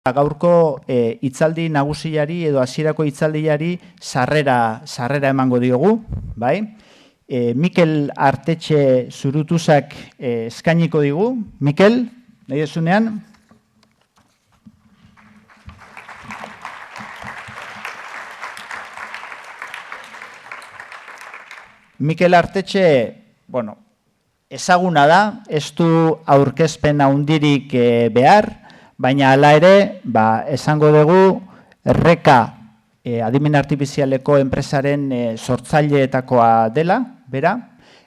Gaurko hitzaldi nagusiari edo hasierako hitzaldiari sarrera emango diogu, bai? Mikel Artetxe Zurutuzak eskainiko digu. Mikel, nahi dezunean? Mikel Artetxe, bueno, ezaguna da, ez du aurkezpen handirik behar, baina hala ere, esango dugu, Reka adimen artifizialeko enpresaren sortzaileetakoa dela, bera,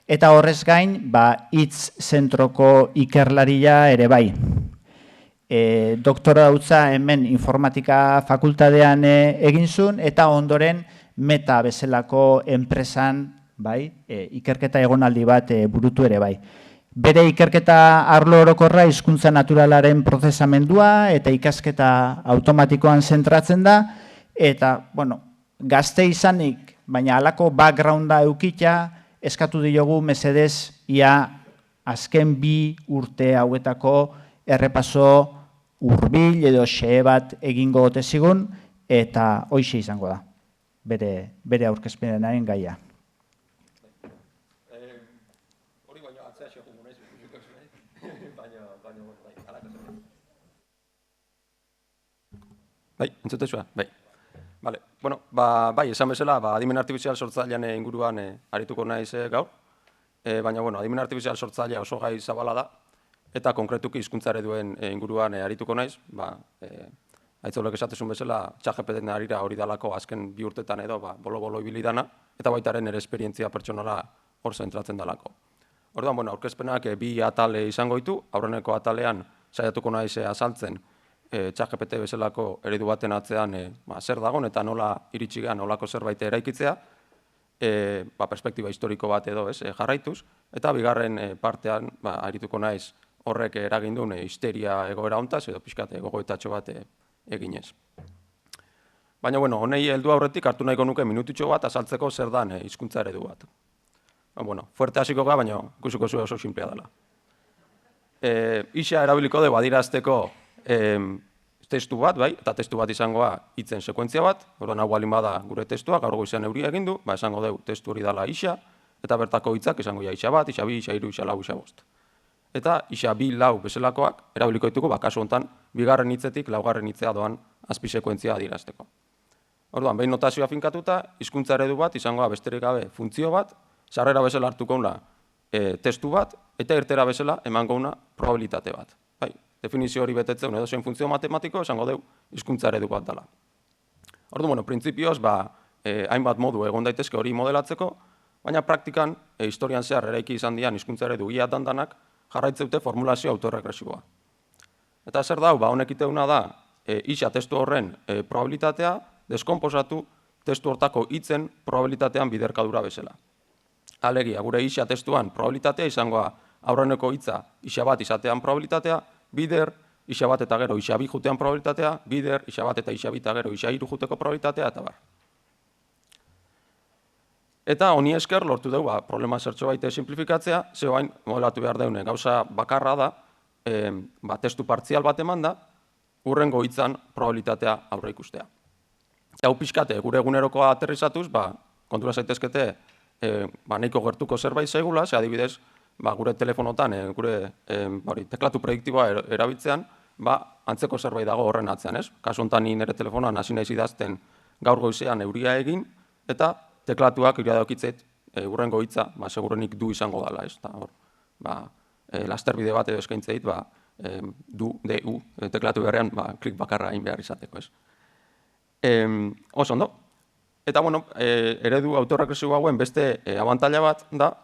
eta horrez gain, hitz zentroko ikerlaria ere bai. Doktora dautza hemen informatika fakultatean egin zuen, eta ondoren Meta bezalako enpresan, ikerketa egonaldi bat burutu ere bai. Bere ikerketa arlo orokorra hizkuntza naturalaren prozesamendua eta ikasketa automatikoan zentratzen da, eta, gazte izanik, baina halako backgrounda eukita, eskatu diogu mesedez ia azken 2 urte hauetako errepaso hurbil edo xe bat egingo ote zigun, eta hoixe izango da, bere aurkezpenaren gaia. Bai, entzutezua, bai. Bai, esan bezala, adimen artifizial sortzailean inguruan arituko naiz gaur, baina, adimen artifizial sortzailea oso gai zabala da, eta konkretuki hizkuntza ereduen inguruan arituko naiz, aitzolek esatezun bezala, ChatGPT-en arira hori dalako azken 2 urtetan edo, bolo-bolo ibili dana, eta baitaren ere esperientzia pertsonala hor zentratzen dalako. Orduan, aurkezpenak 2 atal izango ditu, aurreneko atalean saiatuko naiz azaltzen, ChatGPT bezalako eredu baten atzean zer dagon eta nola iritsi gean nolako zerbait eraikitzea, perspektiba historiko bat edo jarraituz, eta bigarren partean arituko naiz horrek eragin duen histeria egoera hontaz edo pixkat gogoetatxo bat eginez. Baina, honei heldu aurretik hartu nahiko nuke minututxo bat azaltzeko zer dan hizkuntza eredu bat. Fuerte hasiko ga, baina ikusiko zu oso sinplea dela. Isa erabiliko dugu adierazteko testu bat, eta testu bat izangoa hitzen sekuentzia bat, orduan hau balin bada gure testua, gaur goizean euria egin du, esango dugu testu hori dela isa, eta bertako hitzak izango ja isa bat, isa 2, isa 3, isa 4, isa 5. Eta isa 2, 4 bezalakoak erabiliko ditugu, kasu honetan, 2. hitzetik 4. hitzea doan azpi sekuentzia adierazteko. Orduan, behin notazioa finkatuta, hizkuntza eredu bat izangoa besterik gabe funtzio bat, sarrera bezala hartuko una testu bat, eta irtera bezala emango una probabilitate bat. Definizio hori betetzen edo zein funtzio matematiko esango dugu hizkuntza eredu bat dela. Orduan, printzipioz, hainbat modu egon daitezke hori modelatzeko, baina praktikan, historian zehar eraiki izan dian hizkuntza eredu ia dandanak jarraitzeute formulazio autoregresiboa. Eta zer da, honek iteuna da, isa testu horren probabilitatea deskonposatu testu hortako hitzen probabilitatean biderkadura bezala. Alegia, gure isa testuan probabilitatea izangoa aurreneko hitza isa bat izatean probabilitatea, bider, isa bat eta gero isa 2 jutean probabilitatea, bider, isa bat eta isa 2 eta gero isa 3 juteko probabilitatea, eta bar. Eta honi esker lortu dugu, problema zertxo baite simplifikatzea, zehoain modelatu behar deune gauza bakarra da, testu partzial bat eman da, hurrengo hitzan probabilitatea aurre ikustea. Eta hau pixkate, gure egunerokoa aterrizatuz, kontura zaitezkete, nahiko gertuko zerbait zaigula, ze adibidez, gure telefonotan, gure teklatu prediktiboa erabiltzean, antzeko zerbait dago horren atzean, ez? Kasu honetan nire telefonoan hasi naiz idazten gaur goizean euria egin, eta teklatuak iradokitzet hurrengo hitza, segurenik du izango dela, ez? Lasterbide bat edo eskaintzeit, du, teklatu beharrean, klik bakarra egin behar izateko, ez? Oso ondo. Eta, eredu autoregresibo hauen beste abantaila bat da,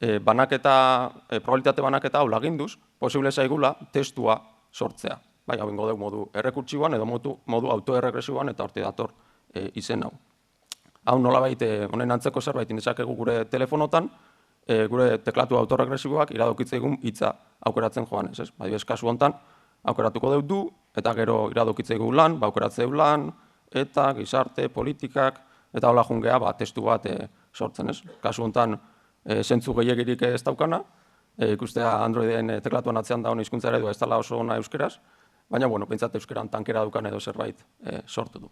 probabilitate banaketa hau laginduz, posible zaigula testua sortzea. Hau ingo dugu modu errekurtsiboan edo modu autoerregresiboan eta horti dator izen hau. Hau nolabait honen antzeko zerbait indezakegu gure telefonotan, gure teklatu autoregresiboak iradokitzeigun hitza aukeratzen joan ez. Adibidez, kasu honetan, aukeratuko dugu du, eta gero iradokitzeigun lan, aukeratzeu lan, eta gizarte, politikak, eta hola jungea testu bat sortzen ez. Kasu honetan, zentzu gehiagirik ez daukana, ikustea Androiden teklatuan atzean daun hizkuntza eredua ez dela oso ona euskeraz, baina, bueno, pentsat euskeran tankera dukan edo zerbait sortu du.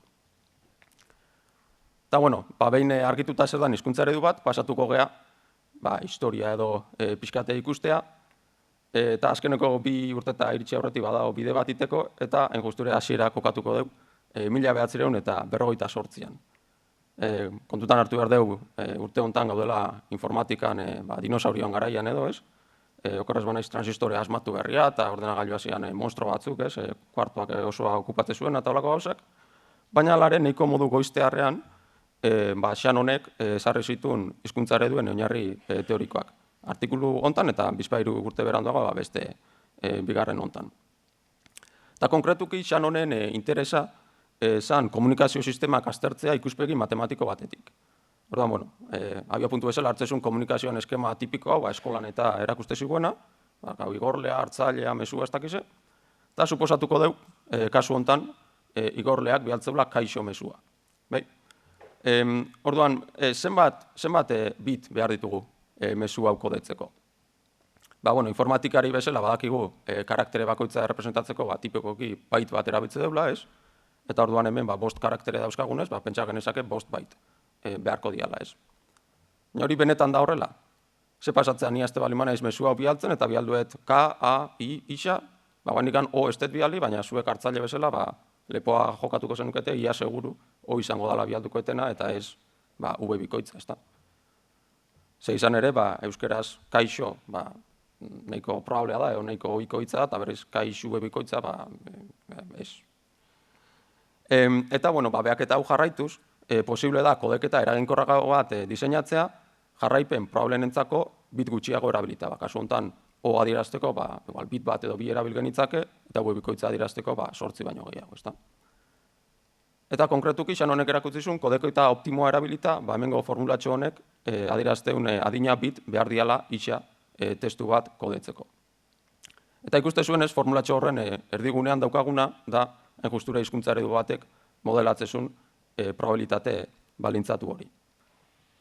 Eta, bueno, behin argituta zer dan hizkuntza eredu bat, pasatuko gea, historia edo pixkate ikustea, eta azkeneko 2 urteta iritsi aurretik badago bide bat iteko, eta engusture hasiera kokatuko dugu 1948an. Kontutan hartu behar dugu, urte hontan gaudela informatikan dinosaurioan garaian edo, ez? Okorrez banaiz transistore asmatu berria, eta ordenagailu hasian monstro batzuk, ez? Kuartoak osoa okupate zuen, eta holako gauzak. Baina alare, nahiko modu goiztearrean, Shannonek ezarri zituen hizkuntza ereduen oinarri teorikoak. Artikulu hontan eta bizpahiru urte beranduago beste bigarren hontan. Eta konkretuki Shannonen interesa zan komunikazio sistemak aztertzea ikuspegi matematiko batetik. Orduan, bueno, abia-puntu bezala hartzezun komunikazioan eskema tipikoa, eskolan eta erakuste ziguena, igorlea, hartzailea, mesua ez dakize, eta suposatuko dugu, kasu hontan, igorleak bialtzeula kaixo mesua. Orduan, zenbat bit behar ditugu mesu hau kodetzeko? Informatikari bezala badakigu karaktere bakoitza errepresentatzeko tipikoki byte bat erabiltze deula, ez? Eta orduan hemen 5 karaktere dauzkagunez, pentsa genezake 5 byte beharko diala, ez? Hori benetan da horrela? Ze pasatzea ni azte balimana ez mesu hau bialtzen, eta bialduet K, A, I, isa, guanikan O estet bialdi, baina zuek hartzaile bezala, lepoa jokatuko zenukete, ia seguru, O izango dala bialduko etena, eta ez, V bikoitza, ez da. Ze izan ere, euskeraz kaixo, nahiko probablea da, nahiko ohikoitza da, eta berriz kaixo V bikoitza, ez. Eta, behaketa hau jarraituz, posible da kodeketa eraginkorrago bat diseinatzea, jarraipen probablenentzako bit gutxiago erabilita. Kasu honetan, O adierazteko, bit bat edo 2 erabil genitzake, eta V bikoitza adierazteko 8 baino gehiago, ez da. Eta konkretuki, Shannonek erakutsi zuen, kodeketa optimoa erabilita, hemengo formulatxo honek adierazteun adina bit behar diala isa testu bat kodetzeko. Eta ikuste zuen ez, formulatxo horren erdigunean daukaguna, da, justura hizkuntza eredu batek modelatzezun probabilitate balintzatu hori.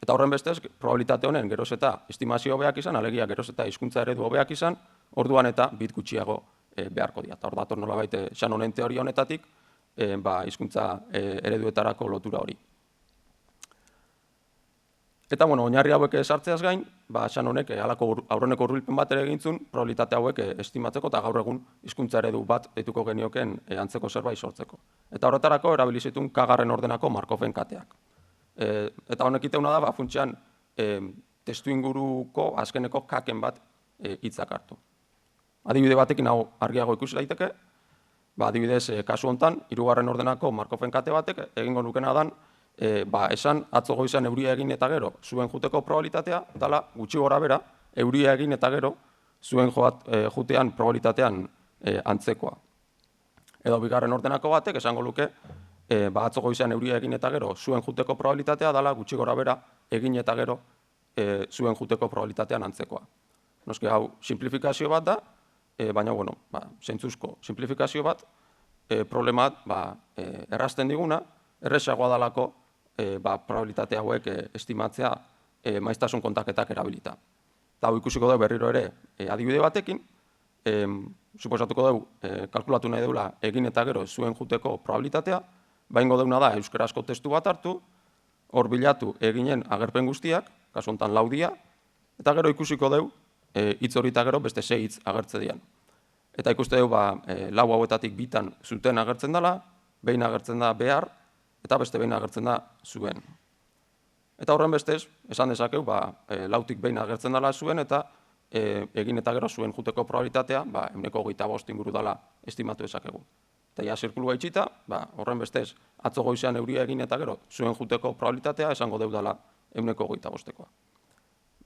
Eta horren bestez, probabilitate honen geroz eta estimazio hobeak izan, alegia geroz eta hizkuntza eredu hobeak izan, orduan eta bit gutxiago beharko dira. Eta hor dator nolabait Shannonen teoria honetatik, hizkuntza ereduetarako lotura hori. Eta, oinarri hauek sartzeaz gain, Shannonek aurreneko hurbilpen bat ere egintzun, probabilitate hauek estimatzeko eta gaur egun hizkuntza eredu bat deituko genioken antzeko zerbait sortzeko. Eta horretarako erabilizitun K-garren ordenako Markoven kateak. Eta honek iteuna da, funtsean, testu inguruko azkeneko kaken bat hitzak hartu. Adibide batekin hau argiago ikusi daiteke, adibidez, kasu hontan, 3. ordenako Markoven kate batek egingo nukena dan, esan atzo goizan euria egin eta gero zuen juteko probabilitatea, dala gutxi gora bera, euria egin eta gero zuen jutean probabilitatean antzekoa. Edo 2. ordenako batek esango luke, atzo goizan euria egin eta gero zuen juteko probabilitatea, dala gutxi gora bera egin eta gero zuen juteko probabilitatean antzekoa. Noski hau simplifikazio bat da, baina, zentzuzko simplifikazio bat, problemat errazten diguna, erresagoa dalako probabilitate hauek estimatzea maiztasun kontaketak erabilita. Eta hau ikusiko dugu berriro ere adibide batekin, suposatuko dugu kalkulatu nahi deula egin eta gero zuen juteko probabilitatea, baingo deuna da euskarazko testu bat hartu, hor bilatu eginen agerpen guztiak, kasu honetan 4 dia, eta gero ikusiko dugu hitz hori eta gero beste 6 hitz agertze dian. Eta ikuste dugu 4 hauetatik 2 zuten agertzen dela, behin agertzen da behar, eta beste behin agertzen da zuen. Eta horren bestez, esan dezakeu, 4tik behin agertzen dela zuen, eta egin eta gero zuen juteko probabilitatea, 125 inguru dela estimatu dezakegu. Eta ja zirkulua itxita, horren bestez, atzo goizean euria egin eta gero zuen juteko probabilitatea esango deu dela 125koa.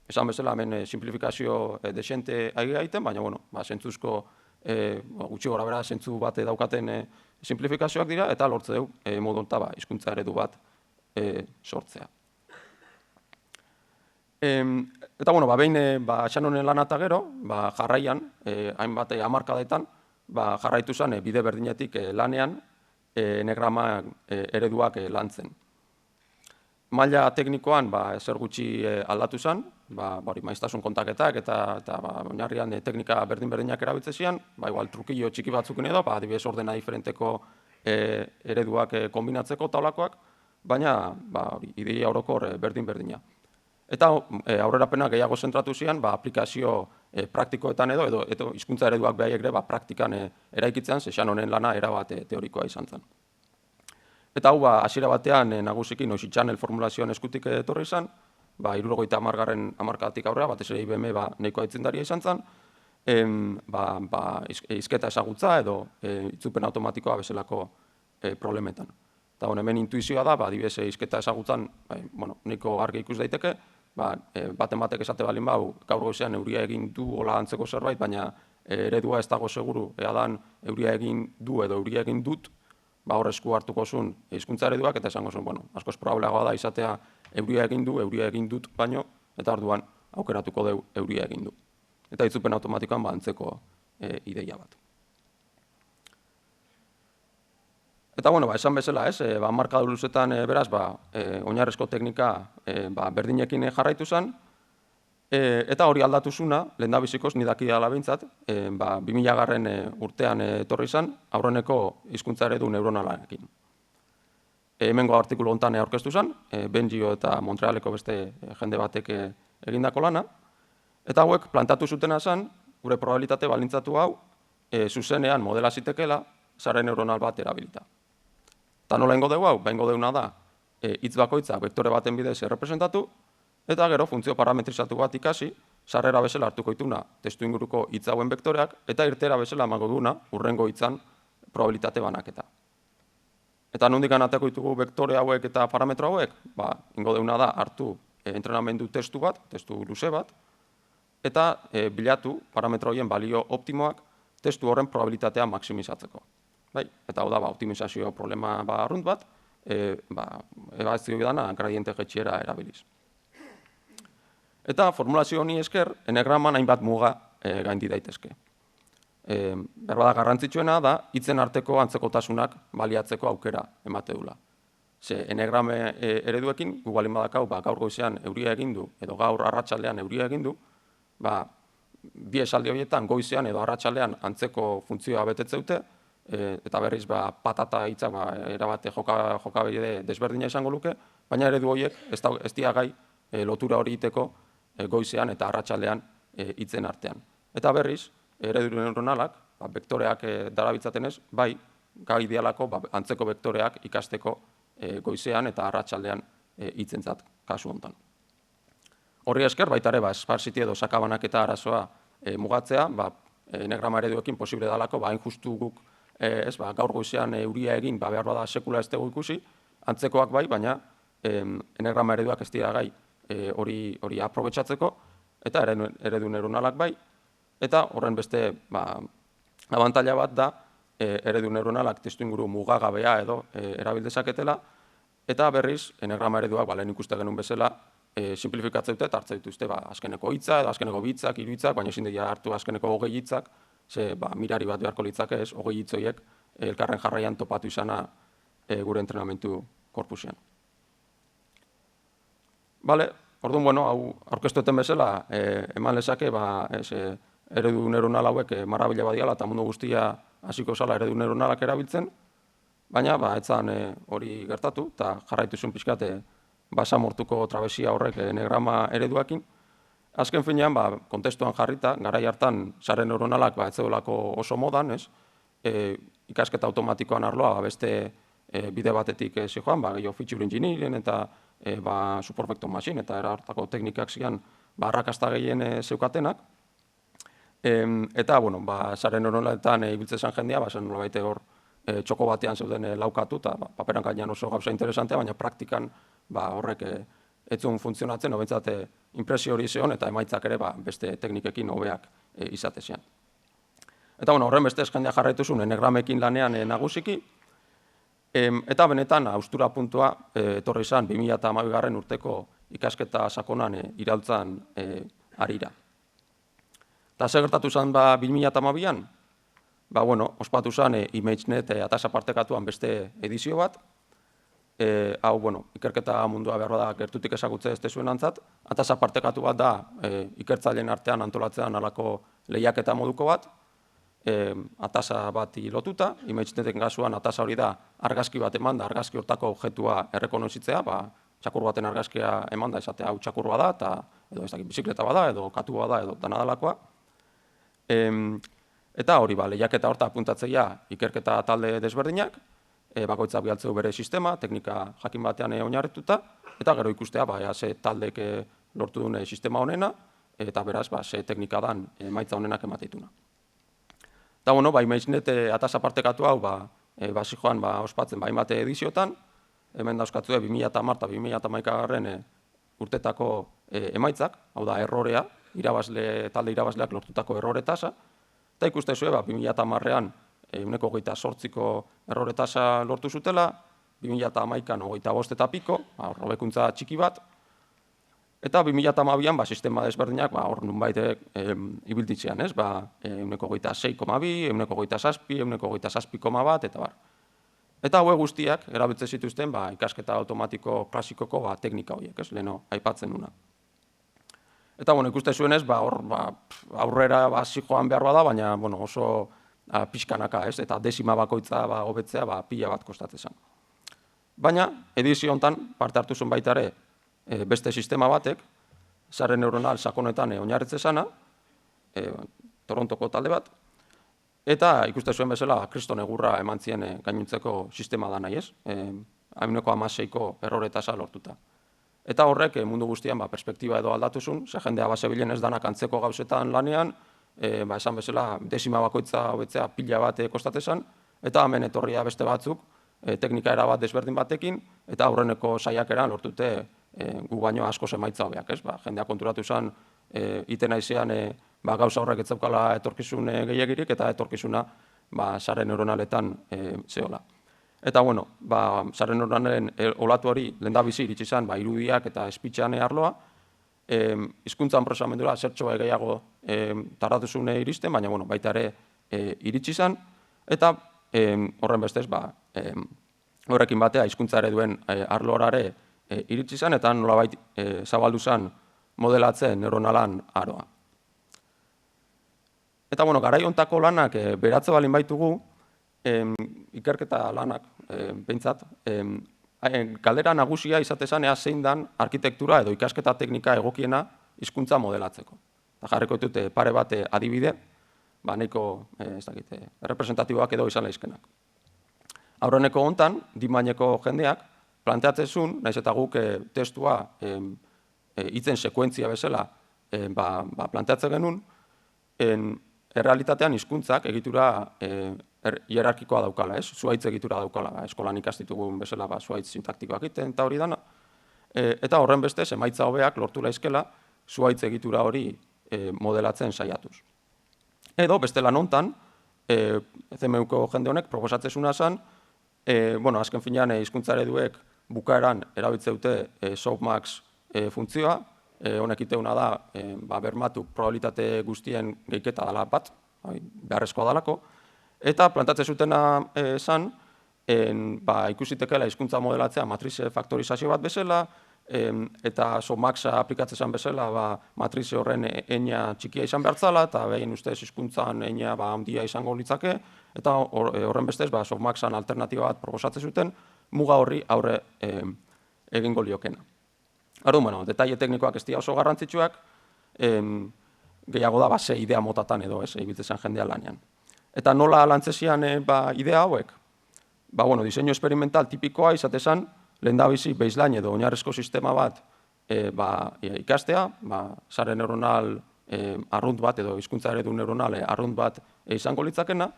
Esan bezala, hemen simplifikazio desente ari gaiten, baina, zentzuzko gutxi gora bera zentzu bat daukaten simplifikazioak dira, eta lortze dugu modonta hizkuntza eredu bat sortzea. Eta, behin Shannonen lan eta gero, jarraian, hainbat hamarkadetan, jarraitu zen bide berdinetik lanean enegrama ereduak lantzen. Maila teknikoan ezer gutxi aldatu zen, maiztasun kontaketak eta oinarrian teknika berdin-berdinak erabiltzen zian, igual trukillo txiki batzukin edo, adibidez ordena diferenteko ereduak kombinatzeko taulakoak, baina ideia orokor berdin-berdina. Eta aurrerapenak gehiago zentratu zian, aplikazio praktikoetan edo hizkuntza ereduak behaiek ere praktikan eraikitzean, zexan honen lana erabat teorikoa izan zen. Eta hau, hasiera batean nagusiki Noisy Channel formulazioan eskutik etorri izan, 70. hamarkadatik aurrera, batez ere IBM nahiko aitzindaria izan zen, hizketa ezagutza edo itzupen automatikoa bezalako problemetan. Eta hemen intuizioa da, adibidez hizketa ezagutzan, nahiko argi ikus daiteke, baten batek esate balin bau, gaur goizean euria egin du hola antzeko zerbait, baina eredua ez dago seguru, eadan euria egin du edo euria egin dut, hor esku hartuko zuen hizkuntza ereduak, eta esango zuen, askoz probableagoa da izatea euria egin du, euria egin dut baino, eta orduan aukeratuko deu euria egin du. Eta itzupen automatikoan antzeko ideia bat. Eta, esan bezala, markadu luzetan beraz, oinarrezko teknika berdinekin jarraitu zen, eta hori aldatu zuna, lehendabizikoz nidaki dela behintzat, 2000 urtean etorri zen, aurreneko hizkuntza eredu neuronalarekin. Hemengo artikulu hontan aurkeztu zen, Bengio eta Montrealeko beste jende batek egindako lana, eta hauek plantatu zutena zen, gure probabilitate balintzatu hau, zuzenean modela zitekela, sare neuronal bat erabilita. Eta nola ingo dugu hau? Ingo deuna da, hitz bakoitza vektore baten bidez errepresentatu, eta gero funtzio parametrizatu bat ikasi, sarrera bezala hartuko ituna testu inguruko hitz hauen vektoreak, eta irtera bezala emango duguna hurrengo hitzan probabilitate banaketa. Eta nondik anateko ditugu vektore hauek eta parametro hauek? Ingo deuna da hartu entrenamendu testu bat, testu luze bat, eta bilatu parametro horien balio optimoak testu horren probabilitatea maksimizatzeko. Eta hau da, optimizazio problema arrunt bat, ebazio bidana gradiente jetxiera erabiliz. Eta formulazio honi esker, enegraman hainbat muga gaindi daitezke. Berbada garrantzitsuena da, hitzen arteko antzekotasunak baliatzeko aukera emate dula. Ze enegrame ereduekin, gu balin badakau, gaur goizean euria egindu, edo gaur arratsaldean euria egindu, bi esaldi horietan goizean edo arratsaldean antzeko funtzioa betetze dute, eta berriz patata hitza erabate jokabide desberdina izango luke, baina eredu horiek ez dira gai lotura hori egiteko goizean eta arratsaldean hitzen artean. Eta berriz, eredu neuronalak, vektoreak darabiltzaten ez, gai idealako antzeko vektoreak ikasteko goizean eta arratsaldean hitzentzat kasu honetan. Horri esker, baita ere, sparsity edo sakabanak eta arazoa mugatzea, enegrama ereduekin posible dalako, hain justu guk gaur goizean euria egin, behar bada sekula ez dugu ikusi, antzekoak baina enegrama ereduak ez dira gai hori aprobetxatzeko, eta eredu neuronalak eta horren beste abantaila bat da eredu neuronalak testu inguru mugagabea edo erabildezaketela, eta berriz, enegrama ereduak, lehen ikuste genuen bezala, simplifikatzen dute, eta hartzen dituzte azkeneko hitza, edo azkeneko bitzak, hiru hitzak, baina ezin dira hartu azkeneko 20 hitzak, ze mirari bat beharko litzake ez, 20 hitzoiek elkarren jarraian topatu izana gure entrenamentu korpusean. Orduan, hau aurkeztueten bezala, eman lezake, eredu neuronal hauek marrabila badiala, eta mundu guztia hasiko zala eredu neuronalak erabiltzen, baina etzan hori gertatu, eta jarraitu zuen pixkate basamortuko trabesia horrek enegrama ereduakin. Azken finean, kontestuan jarrita, garai hartan sare neuronalak ez zeudolako oso modan, ikasketa automatikoan arloa beste bide batetik zijoan, gehiago feature engineering eta support vector machine eta erahartako teknikak zian arrakasta gehien zeukatenak. Eta, sare neuronaletan ibiltzen zen jendea, zen nolabait hor txoko batean zeuden laukatu, eta paperan gainean oso gauza interesantea, baina praktikan horrek etzun funtzionatzen, nobentzat impresio hori zeon, eta emaitzak ere beste teknikekin hobeak izatezean. Eta horren beste jendea jarraitu zuen enegramekin lanean nagusiki, eta benetan haustura puntua etorri izan 2012 urteko ikasketa sakonan iraultzan arira. Eta zer gertatu zen 2012an? Ospatu zen ImageNet atasa partekatuan beste edizio bat, hau, bueno, ikerketa mundua behar da gertutik esagutze ez dezuen antzat, atasa partekatu bat da ikertzaileen artean antolatzean alako lehiaketa moduko bat, atasa bat lotuta, imaginatzen kasuan atasa hori da argazki bat eman da, argazki hortako objektua errekonozitzea, txakur baten argazkia eman da, esatea hau txakur bada, eta edo ez dakit bizikleta bada, edo katu bada, edo danadalakoa. Eta hori, lehiaketa horta apuntatzeia ikerketa talde desberdinak, bakoitzak bialtzeu bere sistema, teknika jakin batean oinarrituta, eta gero ikustea, ze taldek lortu dune sistema honena, eta beraz, ze teknika dan emaitza honenak emateituna. Eta, bueno, imaginatzen atasa partekatu hau, basi joan ospatzen, hainbat ediziotan, hemen dauzkatzue 2010 eta 2011 urtetako emaitzak, hau da, errorea, talde irabazleak lortutako errore tasa, eta ikustezue, 2010an 28ko errore tasa lortu zutela, 2011an 25 eta piko, hobekuntza txiki bat, eta 2012an sistema desberdinak hor nunbait ibiltitzean, 26,2, 27, 27,1, eta bar. Eta hauek guztiak erabiltzen zituzten ikasketa automatiko klasikoko teknika horiek, leheno aipatzen nuna. Eta ikuste zuenez, aurrera joan behar bada, baina oso pixkanaka, eta desima bakoitza hobetzea pila bat kostatzen zen. Baina, edizio honetan parte hartu zuen baita ere beste sistema batek, sare neuronal sakonetan oinarritzen zena, Torontoko talde bat, eta ikuste zuen bezala kriston egurra eman zien gainuntzeko sistema da nahi ez, amineko 16ko errore tasa lortuta. Eta horrek mundu guztian perspektiba edo aldatu zuen, ze jendea basebilen ez danak antzeko gauzetan lanean, esan bezala desima bakoitza hobetzea pila bat kostatzen, eta hemen etorria beste batzuk, teknika erabat desberdin batekin, eta aurreneko saiakeran lortute gu baino asko emaitza hobeak, ez? Jendea konturatu zen, iten naizean gauza horrek ez zaukala etorkizun gehiegirik, eta etorkizuna sare neuronaletan zehola. Eta, bueno, sare neuronalen olatu hori lehendabizi iritsi zen, irudiak eta espitxean arloa, hizkuntzan prozesamendura zertxoa gehiago tardatu zuen iristen, baina, bueno, baita ere iritsi zen, eta horren bestez, horrekin batea hizkuntza ereduen arlorare iritsi zen, eta nolabait zabaldu zen modelatzen neuronalan aroa. Eta, bueno, garai hontako lanak beratze balin baitugu, ikerketa lanak, behintzat, galdera nagusia izatezan ea zein dan arkitektura edo ikasketa teknika egokiena hizkuntza modelatzeko. Eta jarriko ditut pare bat adibide, nahiko representatiboak edo izan lehizkenak. Aurreneko hontan, dimaineko jendeak, planteatzen zuen, nahiz eta guk testua hitzen sekuentzia bezala planteatzen genuen, errealitatean hizkuntzak egitura hierarkikoa daukala, zuhaitz egitura daukala, eskolan ikastitugun bezala zuhaitz sintaktikoak egiten eta hori dana, eta horren bestez emaitza hobeak lortu laizkela zuhaitz egitura hori modelatzen saiatuz. Edo, beste lan hontan, CMUko jende honek proposatzezuna zen, azken finean hizkuntza ereduek bukaeran erabiltzeute softmax funtzioa, honek iteuna da, bermatu probabilitate guztien gehiketa dela bat, beharrezkoa dalako, eta plantatzen zutena zen, ikusitekela hizkuntza modelatzea matrize faktorizazio bat bezala, eta softmaxa aplikatzen zen bezala, matrize horren eina txikia izan behar zala, eta behin ustez hizkuntzan eina handia izango litzake, eta horren bestez softmaxan alternatiba bat proposatzen zuten, muga horri aurre egingo liokena. Orduan, detaile teknikoak ez dira oso garrantzitsuak, gehiago da ze idea motatan edo, ibiltzen zen jendea lanean. Eta nola lantzezian idea hauek? Diseinu experimental tipikoa izatezan, lehendabizi baseline edo oinarrezko sistema bat ikastea, sare neuronal arrunt bat edo hizkuntza eredu neuronal arrunt bat izango litzakena,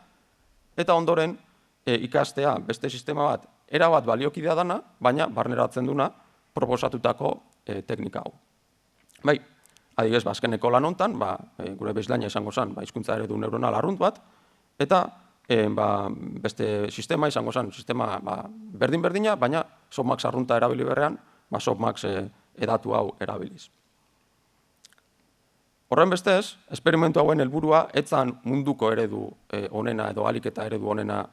eta ondoren ikastea beste sistema bat erabat baliokidea dana, baina barneratzen duna proposatutako teknika hau. Adibidez, azkeneko lan hontan, gure baselinea izango zen hizkuntza eredu neuronal arrunt bat, eta beste sistema izango zen, sistema berdin-berdina, baina softmax arrunta erabili berrean, softmax edatu hau erabiliz. Horren bestez, esperimentu hauen helburua etzan munduko eredu onena edo aliketa eredu onena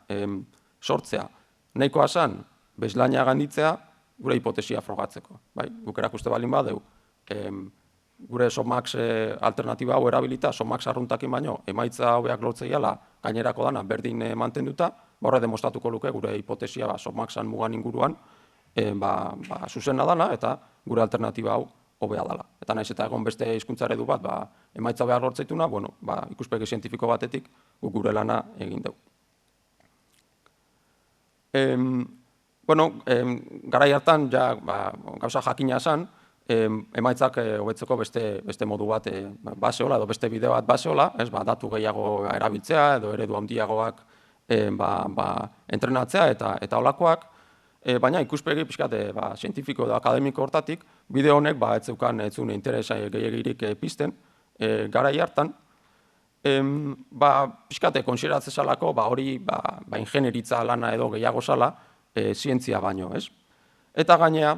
sortzea. Nahikoa zen, baselinea ganditzea gure hipotesia frogatzeko. Bai? Guk erakuste balin badeu, gure Somax alternatiba hau erabilita, Somax arruntakin baino, emaitza hobeak lortzeiala, gainerako dana berdin mantenduta, horre demostratuko luke gure hipotesia Somaxan mugan inguruan, zuzena dana eta gure alternatiba hau hobea dela. Eta naiz eta egon beste hizkuntza eredu bat, emaitza behar lortzeituna, ikuspegi zientifiko batetik guk gure lana egin dugu. Garai hartan, gauza jakina esan, emaitzak hobetzeko beste modu bat baseola, edo beste bideo bat baseola, datu gehiago erabiltzea, edo eredu handiagoak entrenatzea eta olakoak, baina ikuspegi pixkat zientifiko edo akademiko hortatik, bideo honek ez zuen interesa gehiagirik pizten garai hartan, pixkate konsideratzen zalako hori ingenieritza lana edo gehiago zala zientzia baino, ez? Eta gainea,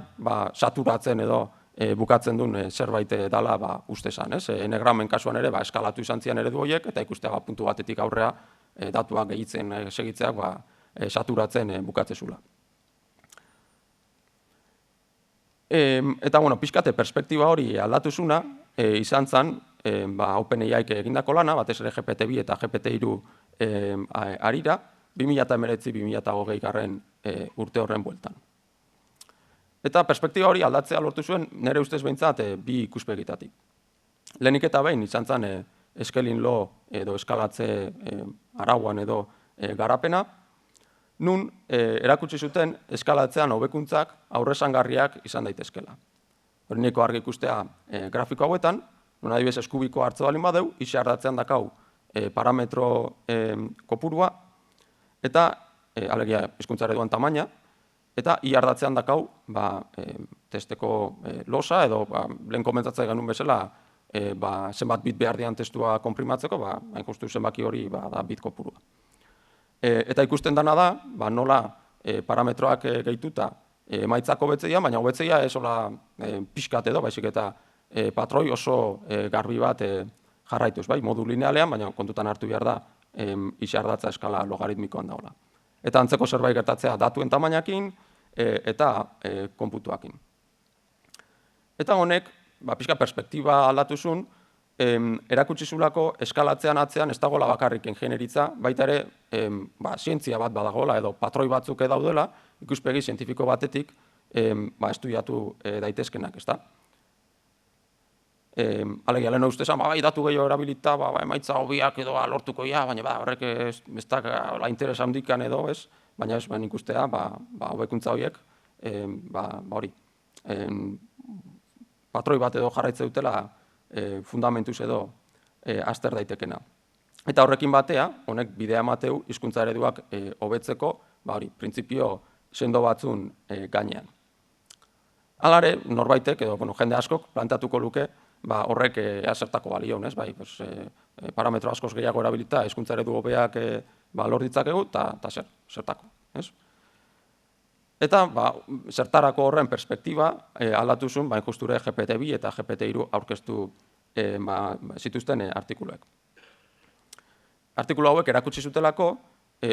saturatzen edo bukatzen duen zerbait dela uste zan, ez? Enegramen kasuan ere, eskalatu izan zian eredu horiek, eta ikustea puntu batetik aurrea datuak gehitzen segitzeak saturatzen bukatzezula. Eta, pixkate perspektiba hori aldatu zuna, izan zen, OpenAIak egindako lana, batez ere GPT-2 eta GPT-3 arira, 2019-2020 garren urte horren bueltan. Eta perspektiba hori aldatzea lortu zuen, nire ustez behintzat, bi ikuspegitatik. Lehenik eta behin, izan zen, eskelin lo edo eskalatze arauan edo garapena, nun erakutsi zuten eskalatzean hobekuntzak aurresangarriak izan daitezkela. Hori niko argi ikustea grafiko hauetan, nun adibidez eskubiko hartze balin badeu, izardatzean dakau parametro kopurua, eta alegia hizkuntza ereduan tamaina, eta iardatzean dakau testeko losa, edo lehen komentatzea genuen bezala, zenbat bit behar dian testua konprimatzeko, hain justu zenbaki hori da bit kopurua. Eta ikusten dana da, nola parametroak gehituta emaitzak hobetzeia, baina hobetzeia ez hola pixkat edo, baizik eta patroi oso garbi bat jarraituz, modu linealean, baina kontutan hartu behar da izardatza eskala logaritmikoan daola. Eta antzeko zerbait gertatzea datuen tamainakin eta konputuakin. Eta honek, pixka perspektiba aldatu zuen, erakutsi zulako eskalatzean atzean ez dagoela bakarrik ingenieritza, baita ere zientzia bat badagoela edo patroi batzuk daudela, ikuspegi zientifiko batetik estudiatu daitezkenak, ezta? Alegia, lehen uste esan, datu gehiago erabilita, emaitza hobiak edo lortuko ja, baina horrek ez da interes handikan edo, ez? Baina ez, ikustea, hobekuntza horiek, hori, patroi bat edo jarraitze dutela fundamentuz edo azter daitekena. Eta horrekin batea, honek bidea emateu hizkuntza ereduak hobetzeko, printzipio sendo batzun gainean. Halare, norbaitek edo jende askok plantatuko luke horrek zertako balion, ez? Parametro askoz gehiago erabilita hizkuntza eredu hobeak lor ditzakegu eta zertako, ez? Eta zertarako horren perspektiba aldatu zuen justure GPT-2 eta GPT-3 aurkeztu zituzten artikuluek. Artikulu hauek erakutsi zutelako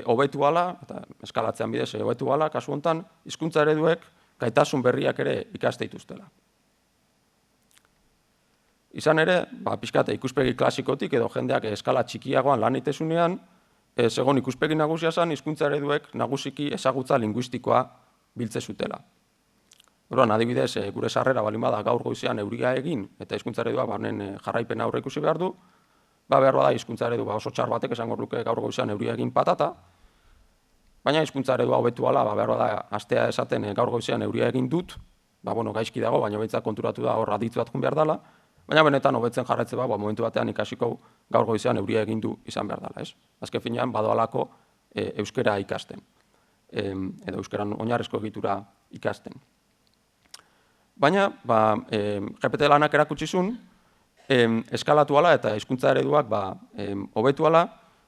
hobetu ala, eta eskalatzean bidez hobetu ala, kasu honetan, hizkuntza ereduek gaitasun berriak ere ikaste dituztela. Izan ere, pixkate ikuspegi klasikotik edo jendeak eskala txikiagoan lan itezunean, segon ikuspegi nagusia zen, hizkuntza ereduek nagusiki ezagutza linguistikoa biltze zutela. Adibidez, gure sarrera balin bada gaur goizean euria egin, eta hizkuntza eredua honen jarraipena aurre ikusi behar du, behar bada hizkuntza eredu oso txar batek esango luke gaur goizean euria egin patata, baina hizkuntza eredua hobetu ala, behar bada astea esaten gaur goizean euria egin dut, gaizki dago, baina behintzat konturatu da hor aditz bat jun behar dela, baina benetan hobetzen jarraitze momentu batean ikasiko gaur goizean euria egin du izan behar dela, ez? Azken finean, badoalako euskera ikasten, edo euskeran oinarrizko egitura ikasten. Baina, GPT lanak erakutsi zuen, eskalatu ala eta hizkuntza ereduak hobetu ala,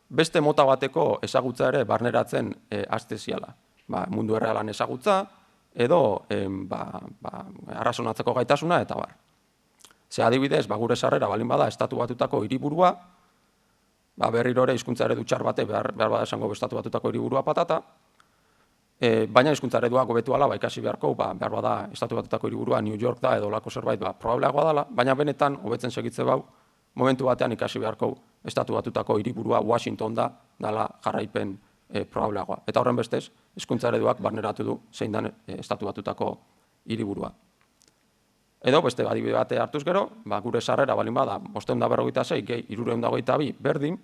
beste mota bateko ezagutza ere barneratzen hasteziala. Mundu errealan ezagutza, edo arrazonatzeko gaitasuna, eta bar. Ze adibidez, gure sarrera balin bada estatu batutako hiriburua, berriro ere hizkuntza eredu txar bate behar bada esango estatu batutako hiriburua patata, baina hizkuntza ereduak hobetu ala, ikasi beharko, behar bada, Estatu Batuetako hiriburua New York da edo lako zerbait, probableagoa dela, baina benetan, hobetzen segitze bau, momentu batean ikasi beharko Estatu Batuetako hiriburua Washington da, dala jarraipen probableagoa. Eta horren bestez, hizkuntza ereduak barneratu du zein dan Estatu Batuetako hiriburua. Edo, beste adibide bate hartuz gero, gure sarrera balin bada, 546 gehi 322 berdin,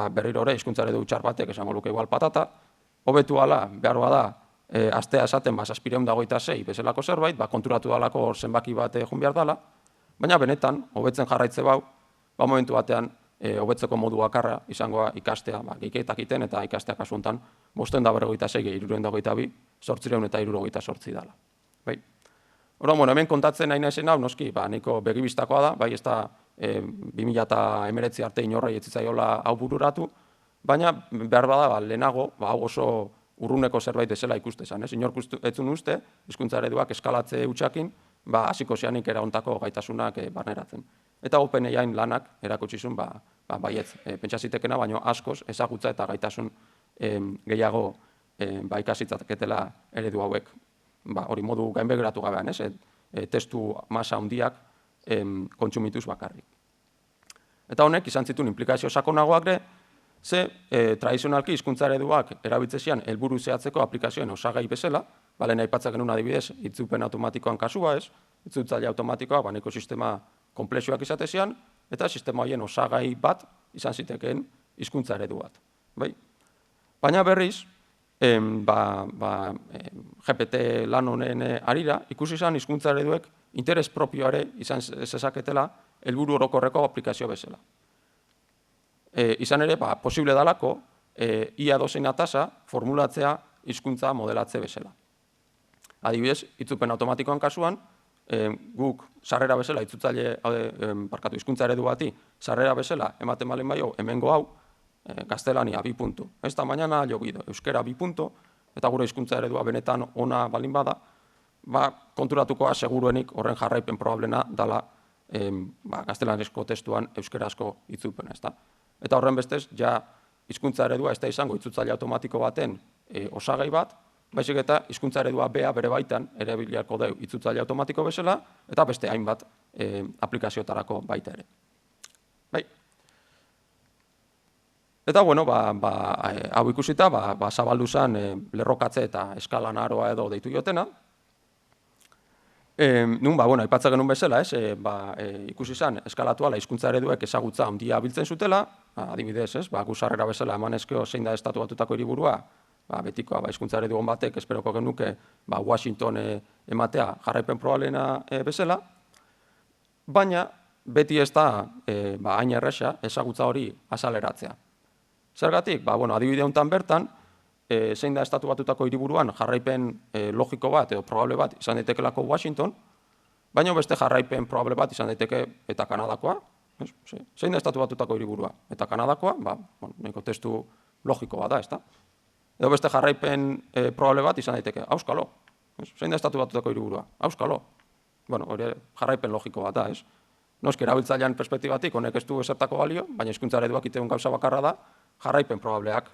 berriro ere hizkuntza eredu txar batek esango luke igual patata, hobetu ala, behar bada, astea esaten 726 bezalako zerbait, konturatu dalako hor zenbaki bat joan behar dela, baina benetan, hobetzen jarraitze bau, momentu batean, hobetzeko modu bakarra izangoa ikastea, gehiketak iten eta ikastea kasu honetan 546 gehi 322, 878 dela. Orduan, hemen kontatzen nahi naizen hau, noski, nahiko begibistakoa da, ez da 2019 arte inorrei etzitzaiola hau bururatu, baina behar bada lehenago, hau oso urruneko zerbait bezala ikustezan. Inork etzun uste, hizkuntza ereduak eskalatze hutsakin, hasiko zeanik eraontako gaitasunak barneratzen. Eta OpenAI lanak erakutsizun, baietz, pentsa zitekena, baino askoz ezagutza eta gaitasun gehiago ikasitzaketela eredu hauek. Hori modu gainbegiratu gabean, testu masa handiak kontsumituz bakarrik. Eta honek izan zituen implikazio sakonagoak ere, ze tradizionalki hizkuntza ereduak erabiltzezian helburu zehatzeko aplikazioen osagai bezala, lehen aipatzen genuen adibidez, itzulpen automatikoan kasua ez, itzultzaile automatikoa, nahiko sistema konplexuak izatezian, eta sistema horien osagai bat izan zitekeen hizkuntza eredu bat. Baina berriz, GPT lan honen arira, ikusi izan hizkuntza ereduek interes propioare izan zezaketela helburu orokorreko aplikazio bezala. Izan ere, posible dalako, ia dozeina tasa formulatzea hizkuntza modelatze bezala. Adibidez, itzulpen automatikoan kasuan, guk sarrera bezala, hizkuntza eredu bati, sarrera bezala ematen balen baio, hemengo hau, gaztelania 2 puntu. Ez da mañana llovido, euskera 2 puntu, eta gure hizkuntza eredua benetan ona balin bada, konturatukoa seguruenik horren jarraipen probablena dala gaztelanezko testuan euskerazko itzulpena. Eta horren bestez, hizkuntza eredua ez da izango itzultzaile automatiko baten osagai bat, baizik eta hizkuntza eredua bea bere baitan ere biliarko deu itzultzaile automatiko bezala, eta beste hainbat aplikazioetarako baita ere. Eta, hau ikusita, zabaldu zen lerrokatze eta eskalan aroa edo deitu jotena. Aipatzen genuen bezala, ikusi zen eskalatuala hizkuntza ereduek ezagutza handia biltzen zutela, adibidez, gu sarrera bezala emanezkeo zein da Estatu Batuetako hiriburua, betikoa hizkuntza eredu on batek esperoko genuke Washington ematea jarraipen probablena bezala, baina beti ez da hain erresa ezagutza hori azaleratzea. Zergatik, adibide honetan bertan, zein da Estatu Batuetako hiriburuan jarraipen logiko bat edo probable bat izan daitekelako Washington, baina beste jarraipen probable bat izan daiteke eta Kanadakoa. Zein da Estatu Batuetako hiriburua eta Kanadakoa, nahiko testu logiko bat da, ezta? Edo beste jarraipen probable bat izan daiteke, auskalo. Zein da Estatu Batuetako hiriburua, auskalo. Hori jarraipen logiko bat da, ez? Noski erabiltzailean perspektibatik honek ez du ezertako balio, baina hizkuntza ereduak iteun gauza bakarra da, jarraipen probableak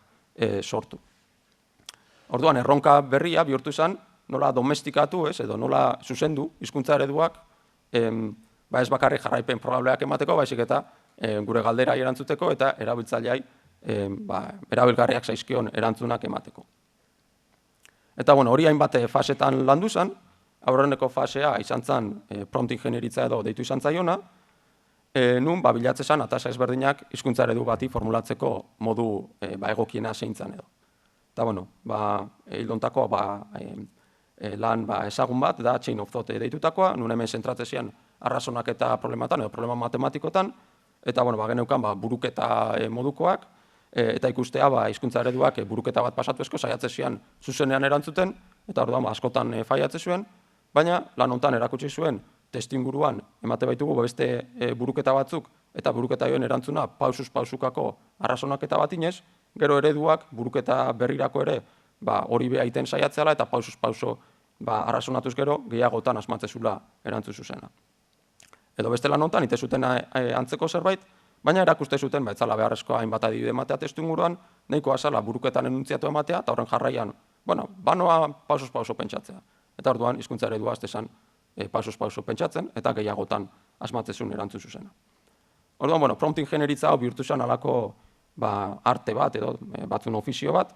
sortu. Orduan, erronka berria bihurtu izan, nola domestikatu, edo nola zuzendu hizkuntza ereduak, ez bakarrik jarraipen probableak emateko, baizik eta gure galderai erantzuteko eta erabiltzaileai erabilgarriak zaizkion erantzunak emateko. Eta hori hainbat fasetan landu zen, aurreneko fasea izan zen prompt ingenieritza edo deitu izan zaiona, nun bilatze zen atasa ezberdinak hizkuntza eredu bati formulatzeko modu egokiena zeintzan edo. Eta, hildontako lan ezagun bat, da chain of thought deitutakoa, nun hemen zentratzezian arrazonak eta problematan edo problema matematikotan, eta geneukan buruketa modukoak, eta ikustea hizkuntza ereduak buruketa bat pasatu esko saiatzezian zuzenean erantzuten, eta orduan askotan faiatze zuen, baina lan honetan erakutsi zuen testuinguruan emate baitugu beste buruketa batzuk, eta buruketa joen erantzuna pausuz pausukako arrazonaketa bat inez, gero ereduak buruketa berrirako ere hori beha iten saiatzeala eta pausuz pauso arrazonatuz gero gehiagotan asmatzezula erantzu zuzena. Edo beste lan honetan, ite zuten antzeko zerbait, Baina erakuste zuten, ez zala beharrezkoa hainbat adibide ematea testu inguruan, nahikoa zala buruketan enuntziatu ematea, eta horren jarraian, banoa pausos-pauso pentsatzea. Eta orduan, hizkuntza eredua aztezan pausos-pauso pentsatzen, eta gehiagotan asmatzezun erantzun zuzena. Orduan, prompt ingenieritza hau bihurtu zen alako arte bat, edo batzun ofizio bat,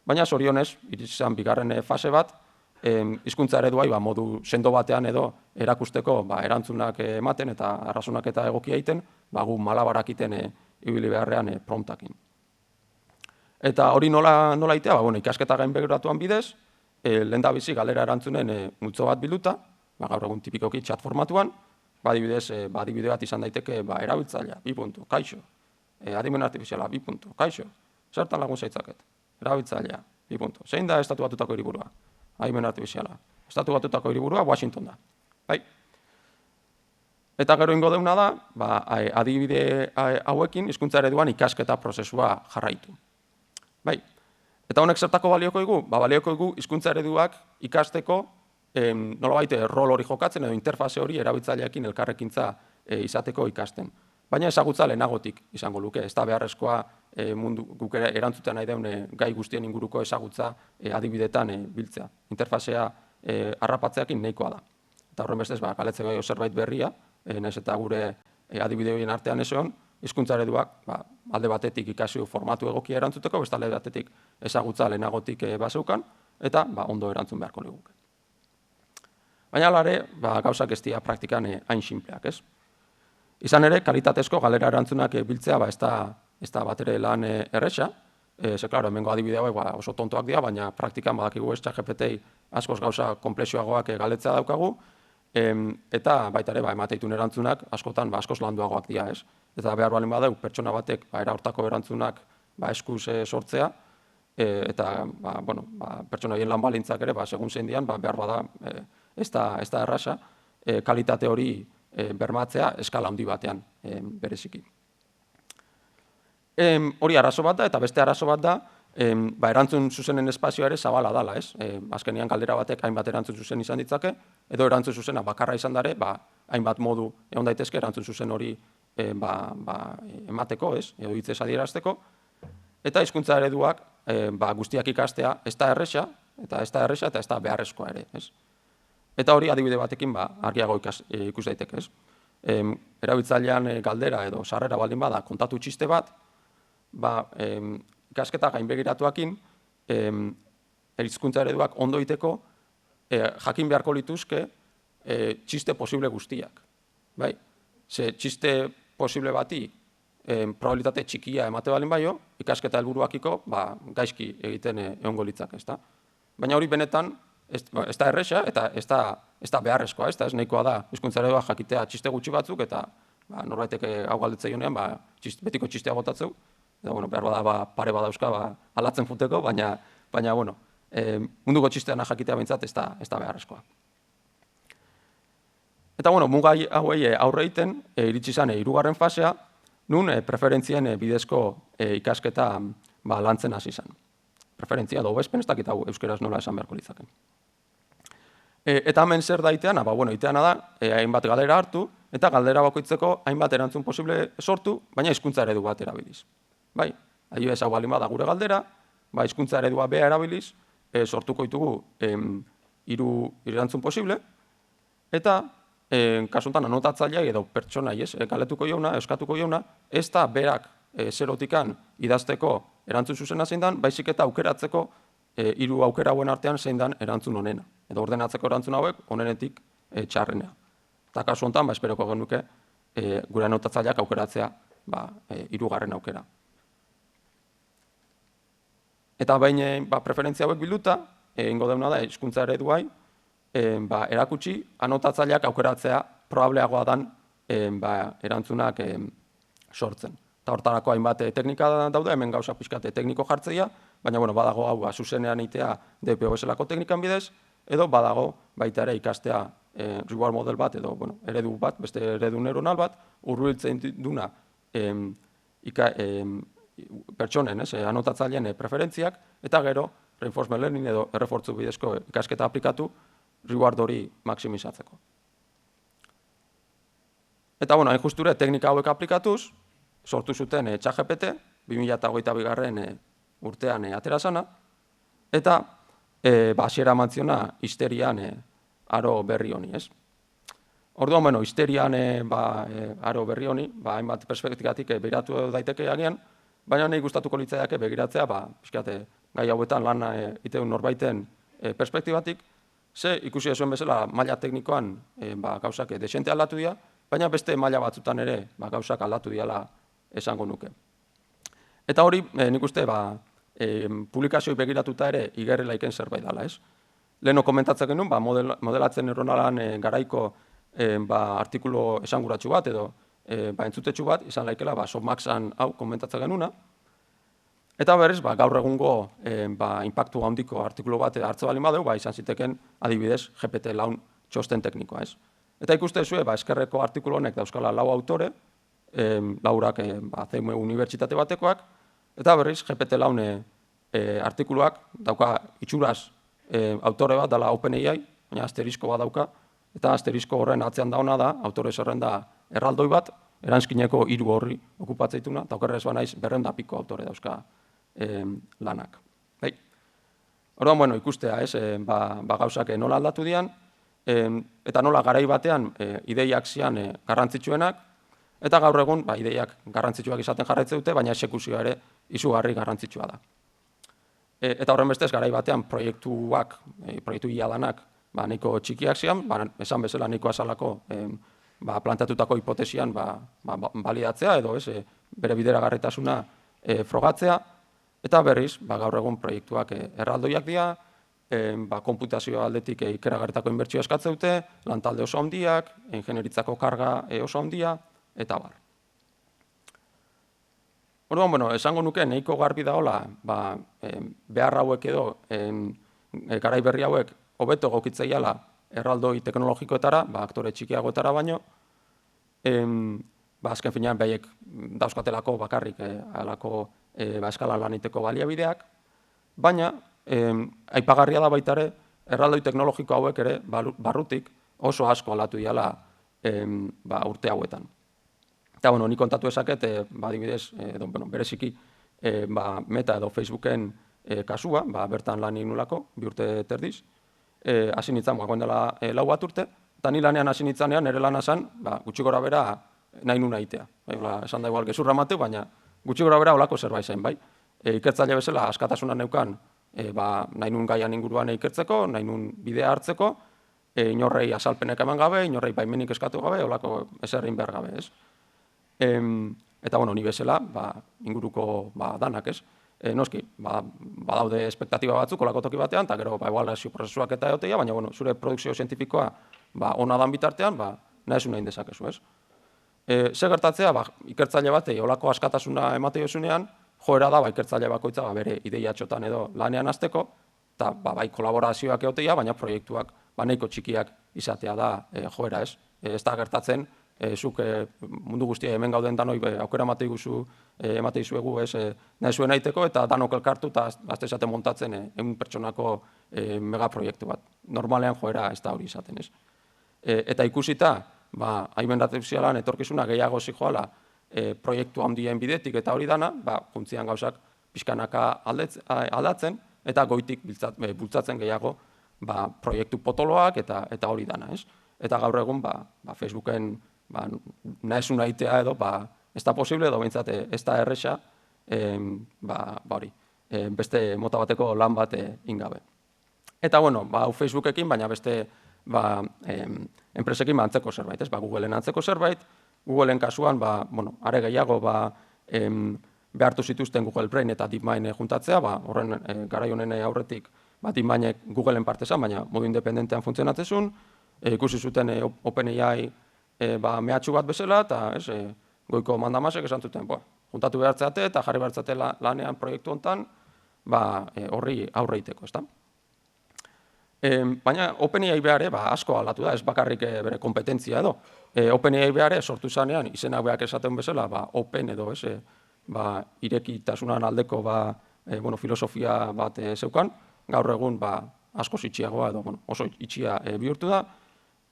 baina zorionez, irizan bigarren fase bat, hizkuntza ereduai modu sendo batean edo erakusteko erantzunak ematen eta arrazonak eta egokia egiten, gu malabarak iten ibili beharrean promptakin. Eta hori nola itea, ikasketa gain begiratuan bidez, lehen da bizi galera erantzunen multzo bat bilduta, gaur egun tipikoki chat formatuan, adibidez, adibide bat izan daiteke erabiltzailea, 2 puntu, kaixo, adimen artifiziala, 2 puntu, kaixo, zertan lagun zaitzaket, erabiltzailea, 2 puntu, zein da estatu batutako hiriburua? Adimen artifiziala. Estatu batutako hiriburua Washington da. Bai? Eta gero ingo deuna da, adibide hauekin hizkuntza ereduan ikasketa prozesua jarraitu. Bai? Eta honek zertako balioko dugu? Balioko dugu hizkuntza ereduak ikasteko nolabait rol hori jokatzen edo interfaze hori erabiltzaileekin elkarrekintza izateko ikasten. Baina ezagutza lehenagotik izango luke, ez da beharrezkoa mundu guk erantzuten nahi daune gai guztien inguruko ezagutza adibidetan biltzea. Interfazea harrapatzeakin nahikoa da. Eta horren bestez, galetzen gai zerbait berria, nahiz eta gure adibide horien artean ez egon, hizkuntza ereduak alde batetik ikasi formatu egokia erantzuteko, beste alde batetik ezagutza lehenagotik baseukan, eta ondo erantzun beharko liguke. Baina alare, gauzak ez dira praktikan hain sinpleak, ez? Izan ere, kalitatezko galera erantzunak biltzea ez da bat ere lan erresa. Ze, klaro, hemengo adibide hauek oso tontoak dira, baina praktikan badakigu ez ChatGPT-i askoz gauza komplexioagoak galetzea daukagu, eta baita ere, emateitun erantzunak askotan askoz landuagoak dira, ez? Eta behar balen badeu, pertsona batek era hortako erantzunak eskuz sortzea, eta pertsona horien lan balintzak ere, segun zein dian, behar bada ez da errasa, kalitate hori bermatzea eskala handi batean bereziki. Hori arazo bat da, eta beste arazo bat da, erantzun zuzenen espazioa ere zabala dala, ez? Azkenean galdera batek hainbat erantzun zuzen izan ditzake, edo erantzun zuzena bakarra izan dare, hainbat modu egon daitezke erantzun zuzen hori emateko, ez? Edo hitzez adierazteko, eta hizkuntza ereduak guztiak ikastea ez da erresa, eta ez da beharrezkoa ere, ez? Eta hori adibide batekin argiago ikus daiteke, ez? Erabiltzailean galdera edo sarrera baldin bada kontatu txiste bat, ikasketa gainbegiratuakin hizkuntza ereduak ondo egiteko jakin beharko lituzke txiste posible guztiak. Bai? Ze txiste posible bati probabilitate txikia emate baldin baio, ikasketa helburuakiko gaizki egiten egongo litzake, ezta? Baina hori benetan ez da erresa eta ez da beharrezkoa, ez nahikoa da hizkuntza eredua jakitea txiste gutxi batzuk eta norbaitek hau galdetzaionean betiko txistea botatzeu, eta behar bada pare badauzka alatzen futeko, baina munduko txisteana jakitea behintzat ez da beharrezkoa. Eta muga hauei aurre egiten iritsi zen 3. fasea, nun preferentzien bidezko ikasketa lantzen hasi zen. Preferentzia edo bezpen, ez dakit hau euskeraz nola esan beharko litzaken. Eta hemen zer daiteana? Iteana da, hainbat galdera hartu, eta galdera bakoitzeko hainbat erantzun posible sortu, baina hizkuntza eredu bat erabiliz. Bai, adibidez hau baldin bada gure galdera, hizkuntza eredua bea erabiliz, sortuko ditugu 3 erantzun posible, eta kasuntan anotatzailea edo pertsonai galetuko jauna, eskatuko jauna, ez da berak zerotikan idazteko erantzun zuzena zein dan, baizik eta aukeratzeko 3 aukera hauen artean zein dan erantzun honena. Edo ordenatzeko erantzun hauek onenetik txarrenea. Eta kasu honetan, esperoko genuke gure anotatzaileak aukeratzea 3. aukera. Eta bain preferentzia hauek bilduta, ingo deuna da hizkuntza ereduai, erakutsi anotatzaileak aukeratzea probableagoa dan erantzunak sortzen. Eta hortarako hainbat teknika daude, hemen gauza pixkate tekniko jartzeia, baina badago hau zuzenean itea DPO bezalako teknikan bidez, edo badago baita ere ikastea reward model bat edo eredu bat, beste eredu neuronal bat, hurbiltzen duna pertsonen, anotatzaileen preferentziak, eta gero reinforcement learning edo errefortzu bidezko ikasketa aplikatu reward hori maximizatzeko. Eta hain justure teknika hauek aplikatuz, sortu zuten ChatGPT, 2022 urtean atera zana, eta hasiera eman ziona histerian aro berri honi, ez? Orduan, bueno, histerian aro berri honi, hainbat perspektikatik begiratu daiteke agian, baina nahi gustatuko litzaiake begiratzea, pixkat gai hauetan lan iteun norbaiten perspektibatik, ze ikusi zuen bezala maila teknikoan gauzak desente aldatu dira, baina beste maila batzutan ere gauzak aldatu diala esango nuke. Eta hori, nik uste, publikazioi begiratuta ere igerrela iken zerbait dela, ez? Leheno komentatzen genuen, modelatzen neuronalan garaiko artikulu esanguratsu bat edo entzutetsu bat, izan laikela Softmaxan hau komentatzen genuna. Eta berriz, gaur egungo impactu handiko artikulu bat hartze bali badeu, izan ziteken adibidez GPT-4 txosten teknikoa, ez? Eta ikuste zuen, eskerreko artikulu honek dauzkala 4 autore, laurak CMU unibertsitate batekoak, eta berriz GPT-4 artikuluak dauka itxuraz autore bat dela OpenAI, baina asterisko bat dauka, eta asterisko horren atzean dauna da, autore zerrenda erraldoi bat, eranskineko 3 horri okupatzeituna, eta okerrez banaiz 200 piko autore dauzka lanak. Orduan, bueno, ikustea, ez, gauzak nola aldatu dian, eta nola garai batean ideiak zian garrantzitsuenak, eta gaur egun ideiak garrantzitsuak izaten jarraitze dute, baina esekuzioa ere izugarri garrantzitsua da. Eta horren bestez, garai batean proiektu iadanak nahiko txikiak zian, esan bezala nahiko azalako planteatutako hipotesian balidatzea edo bere bideragarritasuna frogatzea, eta berriz, gaur egun proiektuak erraldoiak dira, konputazio aldetik ikeragarritako inbertsioa eskatze dute, lantalde oso handiak, ingenieritzako karga oso handia, eta bar. Orduan, bueno, esango nuke nahiko garbi daola, behar hauek edo, garai berri hauek, hobeto egokitzaiala erraldoi teknologikoetara, aktore txikiagoetara baino, azken finean behaiek dauzkatelako bakarrik alako eskalan laniteko baliabideak, baina aipagarria da baita ere, erraldoi teknologiko hauek ere barrutik oso asko aldatu diala urte hauetan. Eta, bueno, ni kontatu ezaket, adibidez, bereziki, Meta edo Facebooken kasua, bertan lan egin nulako, 2 urte terdiz, hasi nintzen, goen dela 4 bat urte, eta ni lanean hasi nintzanean, nire lana zen, gutxi gora bera nahi nuna itea. Esan da igual gezurra mateu, baina gutxi gora bera olako zerbait zen, bai. Ikertzaile bezala askatasuna neukan, nahi nun gaian inguruan ikertzeko, nahi nun bidea hartzeko, inorrei azalpenek eman gabe, inorrei baimenik eskatu gabe, olako eserrin behar gabe, ez. Eta, bueno, ni bezala, inguruko danak, ez. Noski, badaude espektatiba batzuk olako toki batean, eta gero ebaluazio prozesuak eta egotea, baina, bueno, zure produkzio zientifikoa ona dan bitartean, nahi nahi dezakezu, ez. Ze gertatzea, ikertzaile batei olako askatasuna emate jozunean, joera da, ikertzaile bakoitza bere ideia txotan edo lanean hasteko, eta bai kolaborazioak egotea, baina proiektuak nahiko txikiak izatea da joera, ez. Ez da gertatzen, zuk mundu guztia hemen gauden danoi aukera emate izuegu nahi zuen aiteko, eta danok elkartu eta azte esaten montatzen 100 pertsonako megaproiektu bat. Normalean joera ez da hori izaten, ez. Eta ikusita, haimen artifizialan etorkizuna gehiago zijoala proiektu handien bidetik eta hori dana, juntzian gauzak pixkanaka aldatzen, eta goitik bultzatzen gehiago proiektu potoloak eta hori dana, ez. Eta gaur egun, Facebooken nahi aitea edo, ez da posible edo behintzat ez da erresa, beste mota bateko lan bat ingabe. Eta, bueno, Facebookekin, baina beste enpresekin antzeko zerbait, ez? Googleen antzeko zerbait, Googleen kasuan, are gehiago, behartu zituzten Google Brain eta DeepMind juntatzea, horren garai honen aurretik, DeepMindek Googleen parte zen, baina modu independentean funtzionatzezun, ikusi zuten OpenAI mehatxu bat bezala, eta goiko mandamasek esan zuten, juntatu behartzeate eta jarri behartzeate lanean proiektu honetan, horri aurreiteko, ezta? Baina OpenAI behar asko aldatu da, ez bakarrik bere kompetentzia edo. OpenAI behar sortu zanean, izenak behar esaten bezala, open edo, irekitasunan aldeko filosofia bat zeukan, gaur egun asko itxiagoa edo oso itxia bihurtu da,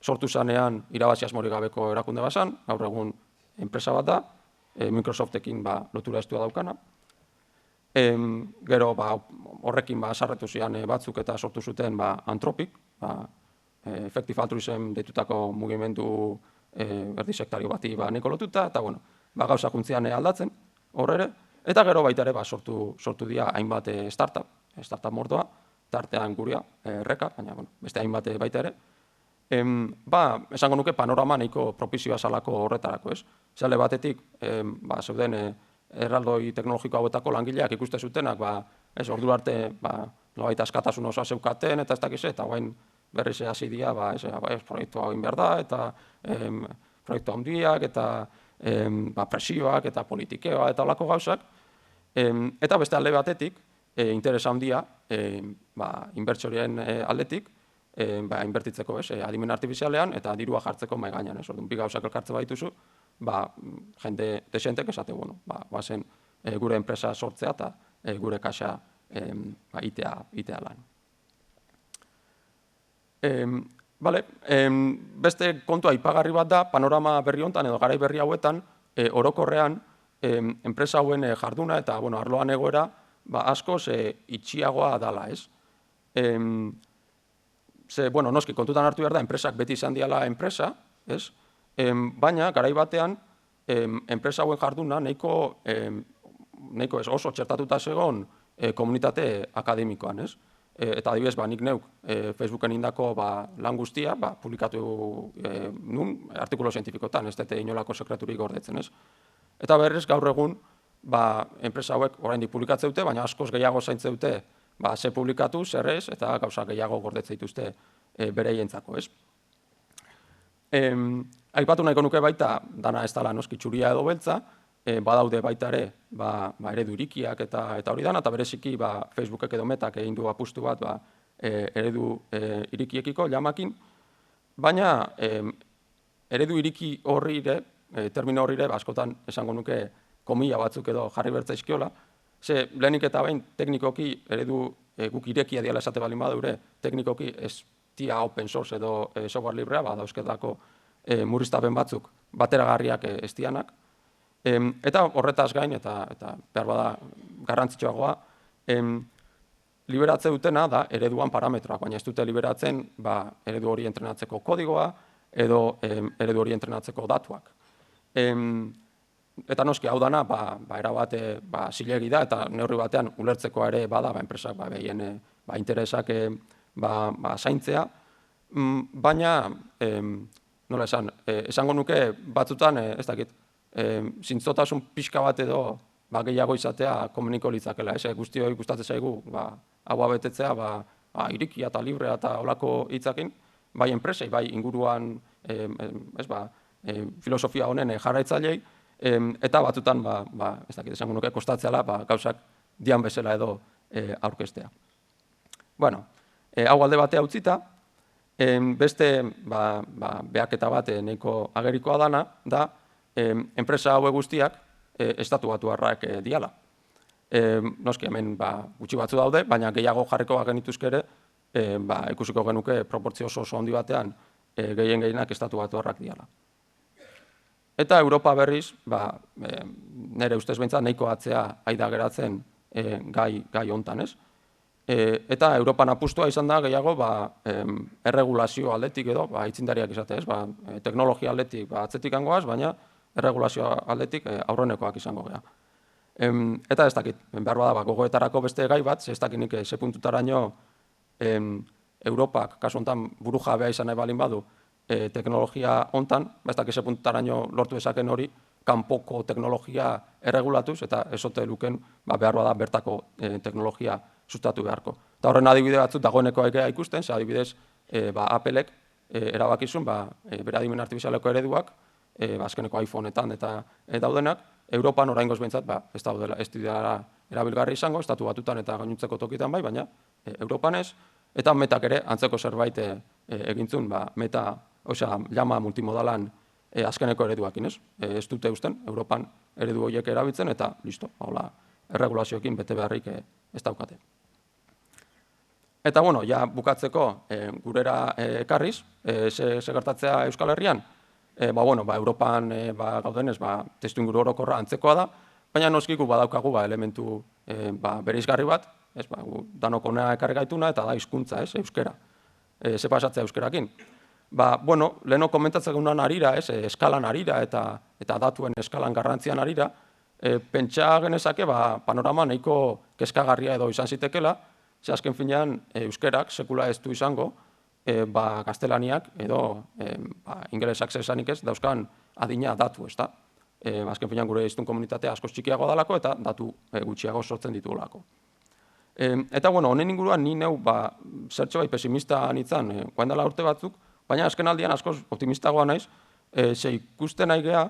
sortu zanean irabazi asmorik gabeko erakunde bazan, gaur egun enpresa bat da, Microsoftekin lotura estua daukana. Gero horrekin sarretu zian batzuk eta sortu zuten Anthropic, Effective Altruism deitutako mugimendu erdisektario bati neko lotuta, eta gauza juntzian aldatzen, hor ere, eta gero baita ere sortu dira hainbat startup mordoa, tartean guria, Reka, baina beste hainbat baita ere. Esango nuke panorama nahiko propizioa salako horretarako, ez? Zale batetik, zeuden erraldoi teknologiko hauetako langileak ikuste zutenak, ordu arte, nolabait askatasun osoa zeukaten, eta ez dakiz, eta guain berriz hasi dira, proiektu hau behar da, eta proiektu handiak, eta presioak, eta politikeoa, eta olako gauzak. Eta beste alde batetik, interesa handia, inbertsorien aldetik, inbertitzeko, adimen artifizialean, eta dirua jartzeko mahai gainean, orduan bi gauzak elkartze baituzu, jende desentek esate, bazen gure enpresa sortzea eta gure kaxa itea lan. Beste kontua aipagarri bat da, panorama berri honetan edo garai berri hauetan, orokorrean enpresa hauen jarduna eta arloan egoera askoz itxiagoa dala, ez? Noski, kontutan hartu behar da, enpresak beti izan diala enpresa, ez? Baina, garai batean, enpresa hauen jarduna nahiko oso txertatuta zegoen komunitate akademikoan, ez? Eta adibidez, nik neuk Facebooken indako lan guztia, publikatu nun artikulo zientifikotan, ez dute inolako sekreturik gordetzen, ez? Eta berrez, gaur egun, enpresa hauek oraindik publikatzen dute, baina askoz gehiago zaintzen dute ze publikatu, zer ez, eta gauza gehiago gordetzen dituzte bereientzako, ez? Aipatu nahiko nuke baita, dana ez dela noski txuria edo beltza, badaude baita ere eredu irikiak eta hori dana, eta bereziki Facebookek edo Metak egin du apustu bat eredu irikiekiko jamakin, baina eredu iriki horri ere, termino horri ere, askotan esango nuke komila batzuk edo jarri bertzaizkiola, ze lehenik eta behin teknikoki eredu guk irekia diala esate balin badaure, teknikoki ez dia open source edo software librea, dauzketako murriztapen batzuk bateragarriak ez dianak. Eta horretaz gain, eta behar bada garrantzitsuagoa, liberatze dutena da ereduan parametroak, baina ez dute liberatzen eredu hori entrenatzeko kodigoa edo eredu hori entrenatzeko datuak. Eta noski hau dana, erabate zilegi da, eta neurri batean ulertzeko ere bada, enpresak behien interesak zaintzea, baina, nola esango nuke batzutan, ez dakit, zintzotasun pixka bat edo gehiago izatea komuniko litzakela, guztioi gustatzen zaigu, hau betetzea, irikia eta librea eta olako hitzakin, bai enpresei, bai inguruan, filosofia honen jarraitzailei, eta batzutan, ez dakit, esango nuke, kostatzeala, gauzak dian bezala edo aurkeztea. Bueno, hau alde batea utzita, beste behaketa bat nahiko agerikoa dana, da, enpresa haue guztiak estatu batuarrak diala. Noski, hemen gutxi batzu daude, baina gehiago jarriko genituzke ere, ikusiko genuke proportzio oso handi batean gehienak estatu batuarrak diala. Eta Europa berriz, nire ustez behintzat, nahiko atzea aida geratzen gai hontan, ez? Eta Europan apustua izan da gehiago erregulazio aldetik edo, aitzindariak izate, ez? Teknologia aldetik atzetik hangoaz, baina erregulazio aldetik aurrenekoak izango geha. Eta ez dakit, behar bada, gogoetarako beste gai bat, ez dakinik ze puntutaraino Europak, kasu hontan buru jabea izan nahi balin badu, teknologia hontan, ez dakit ze puntutaraino lortu ezaken hori, kanpoko teknologia erregulatuz, eta ezote luken behar bada bertako teknologia sustatu beharko. Eta horren adibide batzuk dagoeneko egea ikusten, ze adibidez Applek erabakizun, bere adimen artifizialeko ereduak, azkeneko iPhoneetan eta daudenak, Europan oraingoz behintzat, ez dira erabilgarri izango, estatu batutan eta gainuntzeko tokitan bai, baina Europan ez, eta Metak ere antzeko zerbait egintzun, Meta, llama multimodalan azkeneko ereduakin, ez? Ez dute usten, Europan eredu horiek erabiltzen, eta listo, erregulazioekin bete beharrik ez daukate. Eta, bueno, ja bukatzeko gurera ekarriz, ze gertatzea Euskal Herrian, Europan gaudenez, testu inguru orokorra antzekoa da, baina noskiku badaukagu elementu bereizgarri bat, danok hona ekarri gaituna, eta da hizkuntza, euskera. Ze pasatzea euskerakin. Leheno komentatzen gunan arira, eskalan arira eta datuen eskalan garrantzian arira, pentsa genezake panorama nahiko kezkagarria edo izan zitekela, ze azken finean euskerak sekula ez du izango, gaztelaniak edo ingelesak zesanik ez dauzkan adina datu, ezta? Azken finean gure hiztun komunitatea asko txikiagoa dalako eta datu gutxiago sortzen ditugulako. Eta honen inguruan ni neu zertxo bai pesimista nintzen, guain dela urte batzuk, baina azken aldian askoz optimistagoa naiz, ze ikusten nahi geha,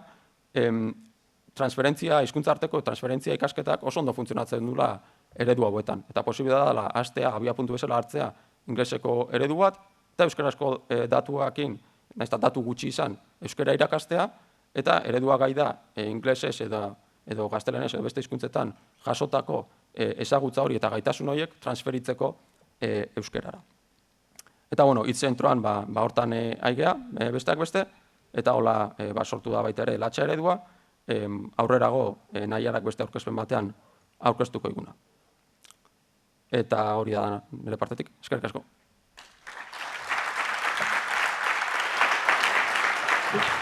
hizkuntza arteko transferentzia ikasketak oso ondo funtzionatzen dula eredu hauetan. Eta posibila dela, hastea, abia puntu bezala hartzea, ingleseko eredu bat, eta euskarazko datuakin, nahiz eta datu gutxi izan, euskara irakastea, eta eredua gai da inglesez edo gaztelanez edo beste hizkuntzetan jasotako ezagutza hori eta gaitasun horiek transferitzeko euskarara. Eta, hitz zentroan, hortan aigea, besteak beste, eta hola sortu da baita ere latxa eredua, aurrerago nahiarak beste aurkezpen batean aurkeztuko iguna. Eta hori da nire partetik, eskerrik asko.